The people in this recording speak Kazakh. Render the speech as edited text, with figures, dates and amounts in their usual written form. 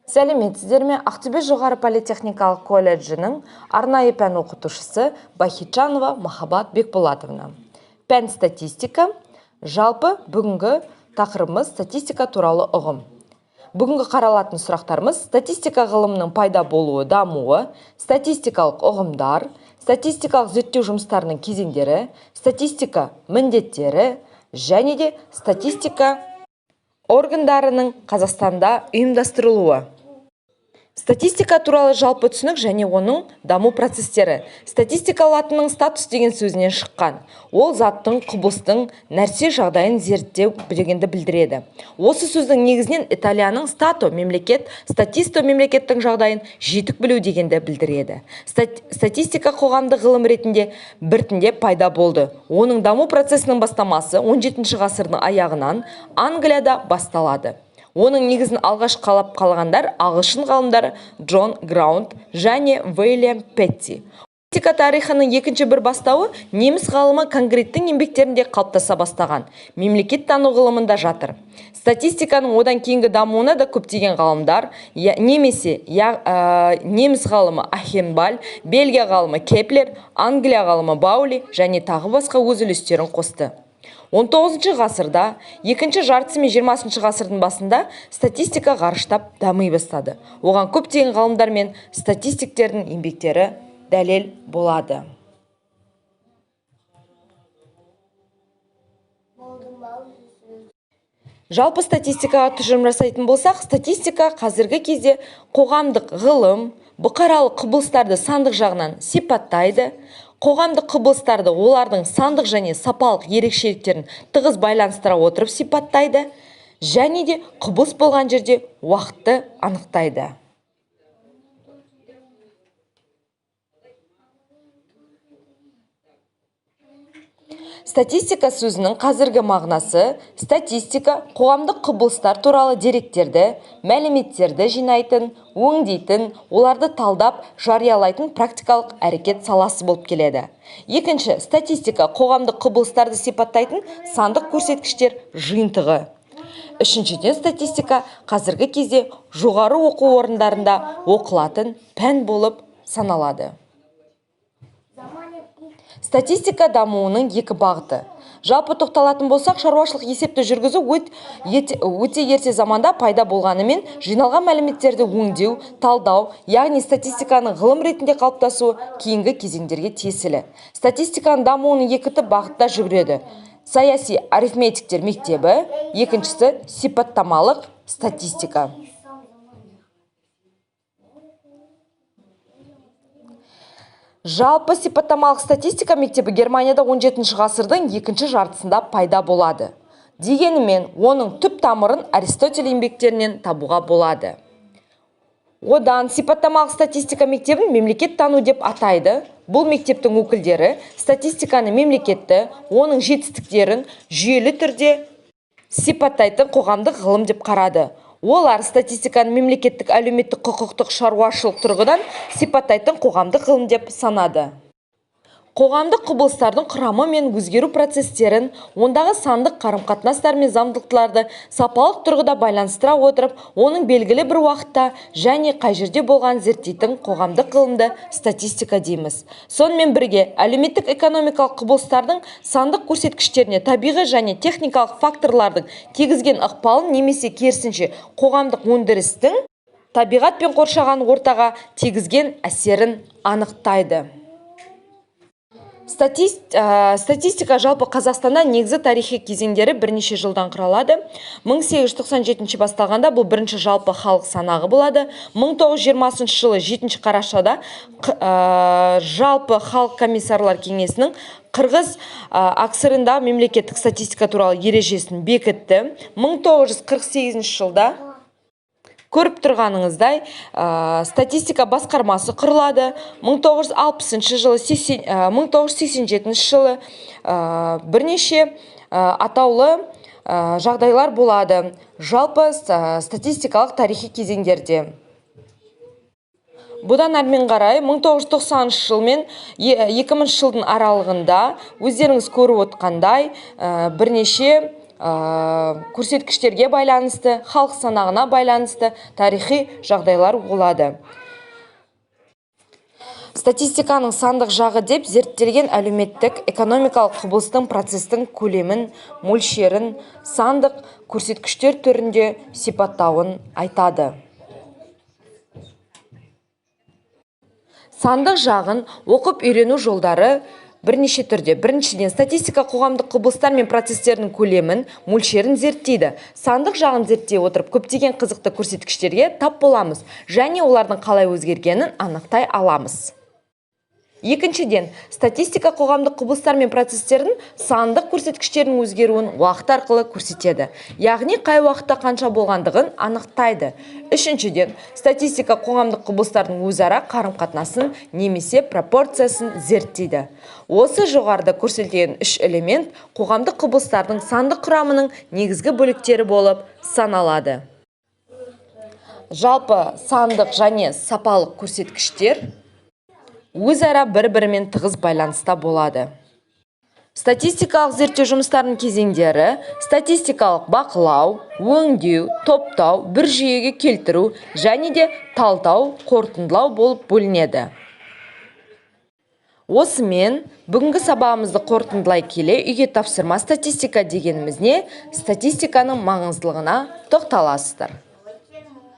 Сәлеметсіздер ме? Ақтөбе жоғары политехникалық колледжінің арнайы пән оқытушысы Бахитжанова Махаббат Бекболатовна. Пән статистика. Жалпы бүгінгі тақырыбымыз статистика туралы ұғым. Бүгінгі қаралатын сұрақтарымыз статистика ғылымының пайда болуы, дамуы, статистикалық ұғымдар, статистикалық зерттеу жұмыстарының кезеңдері, статистика міндеттері және де статистика органдарының Қазақстанда ұйымдастырылуы. Статистика туралы жалпы түсінік және оның даму процестері. Статистика латынның статус деген сөзінен шыққан. Ол заттың, құбылыстың, нәрсе жағдайын зерттеу дегенді білдіреді. Осы сөздің негізінен италияның стато мемлекет, статисто мемлекеттің жағдайын жетік білу дегенді білдіреді. Статистика қоғамдық ғылым ретінде біртіндеп пайда болды. Оның даму процесінің бастамасы 17 ғасырдың аяғынан Англияда басталады. Оның негізін алғаш қалап қалғандар ағылшын ғалымдары Джон Граунд және Уильям Петти. Статистика тарихының екінші бір бастауы неміс ғалымы Конгреттің еңбектерінде қалыптаса бастаған мемлекет тану ғылымында жатыр. Статистиканың одан кейінгі дамуына да көптеген ғалымдар, неміс ғалымы Ахенбаль, Бельгия ғалымы Кеплер, Англия ғалымы Баули және тағы басқа өз үлестерін қосты. 19 ғасырда, екінші жартысы мен 20 ғасырдың басында статистика ғарыштап дамый бастады. Оған көптеген ғалымдар мен статистиктердің еңбектері дәлел болады. Жалпы статистикаға тұжырым жасайтын болсақ, статистика қазіргі кезде қоғамдық ғылым, бұқаралық құбылыстарды сандық жағынан сипаттайды. Қоғамдық құбылыстарды олардың сандық және сапалық ерекшеліктерін тығыз байланыстыра отырып сипаттайды және де құбылыс болған жерде уақытты анықтайды. Статистика сөзінің қазіргі мағынасы статистика қоғамдық құбылыстар туралы деректерді, мәліметтерді жинайтын, өңдейтін, оларды талдап, жариялайтын практикалық әрекет саласы болып келеді. Екінші, статистика қоғамдық құбылыстарды сипаттайтын сандық көрсеткіштер жиынтығы. Үшіншіден, статистика қазіргі кезде жоғары оқу орындарында оқылатын пән болып саналады. Статистика дамуының екі бағыты. Жалпы тоқталатын болсақ, шаруашылық есепті жүргізу өте ерте заманда пайда болғанымен, жиналған мәліметтерді өңдеу, талдау, яғни статистиканың ғылым ретінде қалыптасуы кейінгі кезеңдерге тиесілі. Статистиканың дамуының екі бағытта жүреді. Саяси арифметиктер мектебі, екіншісі сипаттамалық статистика. Жалпы сипаттамалық статистика мектебі Германияда 17 ғасырдың екінші жартысында пайда болады. Дегенімен, оның түп тамырын Аристотель еңбектерінен табуға болады. Одан сипаттамалық статистика мектебін мемлекет тану деп атайды. Бұл мектептің өкілдері статистиканы мемлекетті, оның жетістіктерін жүйелі түрде сипаттайтын қоғамдық ғылым деп қарады. Олар статистиканы мемлекеттік әлеуметтік құқықтық шаруашылық тұрғыдан сипаттайтын қоғамдық ғылым деп санады. Қоғамдық құбылыстардың құрамы мен өзгеру процестерін, ондағы сандық қарым-қатынастар мен заңдылықтарды сапалық тұрғыда байланыстыра отырып, оның белгілі бір уақытта және қай жерде болған зерттейтін қоғамдық ғылымды статистика дейміз. Сонымен бірге, әлеуметтік экономикалық құбылыстардың сандық көрсеткіштеріне табиғи және техникалық факторлардың тигізген ықпалын немесе керісінше қоғамдық өндірістің табиғат пен қоршаған ортаға тигізген әсерін анықтайды. Статистика жалпы Қазақстанда негізі тарихи кезеңдері бірнеше жылдан құралады. 1897 басталғанда бұл бірінші жалпы халық санағы болады. 1920 жылы 7 қарашада жалпы халық комиссарлар кеңесінің Қырғыз АКСР-ында мемлекеттік статистика туралы ережесін бекітті. 1948 жылда көріп тұрғаныңыздай, статистика басқармасы құрылады. 1987 жылы бірнеше атаулы жағдайлар болады. Жалпы статистикалық тарихи кезеңдерде. Бұдан әрмен қарай 1990 жыл мен 2000 жылдың аралығында өздеріңіз көріп отқандай бірнеше көрсеткіштерге байланысты, халық санағына байланысты тарихи жағдайлар болады. Статистиканың сандық жағы деп зерттелген әлеуметтік экономикалық құбылыстың процестің көлемін, мөлшерін сандық көрсеткіштер түрінде сипаттауын айтады. Сандық жағын оқып үйрену жолдары бірнеше түрде. Біріншіден, статистика қоғамдық құбылыстар мен процестердің көлемін, мөлшерін зерттейді. Сандық жағын зерттей отырып, көптеген қызықты көрсеткіштерге тап боламыз, және олардың қалай өзгергенін анықтай аламыз. Екіншіден, статистика қоғамдық құбылыстар мен процестердің сандық көрсеткіштерінің өзгеруін уақыт арқылы көрсетеді. Яғни, қай уақытта қанша болғандығын анықтайды. Үшіншіден, статистика қоғамдық құбылыстардың өзара қарым-қатынасын немесе пропорциясын зерттейді. Осы жоғарыда көрсетілген үш элемент қоғамдық құбылыстардың сандық құрамының негізгі бөліктері болып саналады. Жалпы сандық және сапалық көрсеткіштер өзара бір-бірімен тығыз байланыста болады. Статистикалық зерттеу жұмыстарының кезеңдері статистикалық бақылау, өңдеу, топтау, бір жүйеге келтіру және де талдау, қорытындылау болып бөлінеді. Осымен бүгінгі сабағымызды қорытындылай келе үйге тапсырма статистика дегеніміз не, статистиканың маңыздылығына тоқталасыздар.